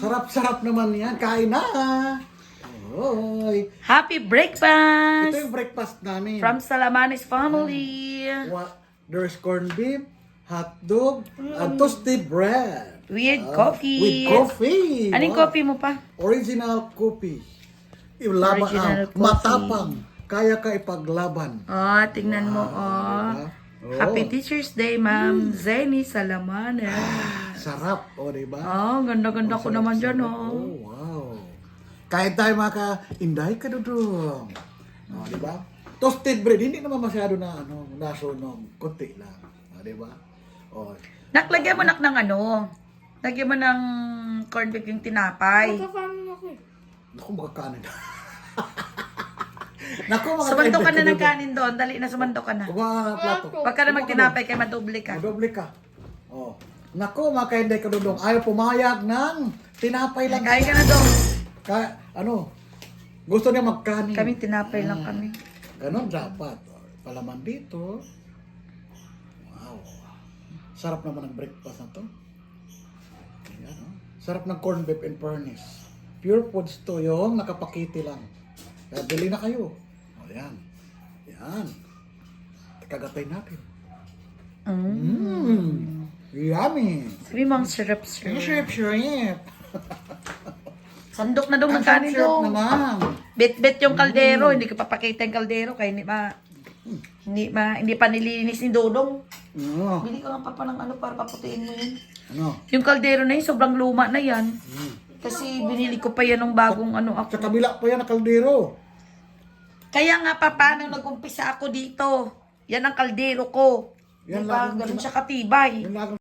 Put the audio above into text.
Sarap-sarap naman yan. Kain na. Oy. Happy breakfast! Ito yung breakfast namin. From Salamanes family. There's corned beef, hot dog, and toasted bread. With coffee. With coffee. Anong coffee mo pa? Original coffee. Yung laban, Original coffee. matapang. Kaya ka ipaglaban. Oh, tingnan mo, oh. Diba? Oh. Happy Teacher's Day, Ma'am Zenny Salamanes. Sarap, o diba? Oh, ganda-ganda ko naman dyan, oh. Oh, wow. Kahit tayo inday ka dudong. O, diba? Toasted bread, hindi naman masyado na, nasunog. Kunti lang. O, diba? O, Naklagyan mo ng lagyan mo ng corned beef yung tinapay. naku, makakanin. Naku, Sumandok ka na ng kanin doon. Dali na, sumandok ka na. Kumain na plato. Huwag ka na magtinapay kay madoble ka. Madoble ka. Oh. Naku, makainday ka dudong. Ayaw pumayag ng tinapay lang. Kain ka na doon. Gusto niya magkanin. Kami tinapay lang kami. Ganon dapat. Palaman dito. Wow. Sarap naman ang breakfast na to. Ayan, oh. Sarap ng corned beef and furnace. Pure foods to yung nakapakiti lang. Kaya bili na kayo. O, yan. Yan. Kagatay natin. Yummy. Sabi mo ang sarap-sarap. Shrimp. Sandok na doon ng Ang kanin sarap doon. naman. Bet-bet yung kaldero. Hindi ko papakita yung kaldero kaya hindi pa nilinis ni Dodong. Ano? Bili ka nga pa ng para paputiin mo yun. Ano? Yung kaldero na yun, sobrang luma na yan. Kasi binili ko pa yan ng bagong ako. Sa kabila pa yan ang kaldero. Kaya nga paano nag-umpisa ako dito. Yan ang kaldero ko. Yan Diba? lang- Ganun siya katibay. Yung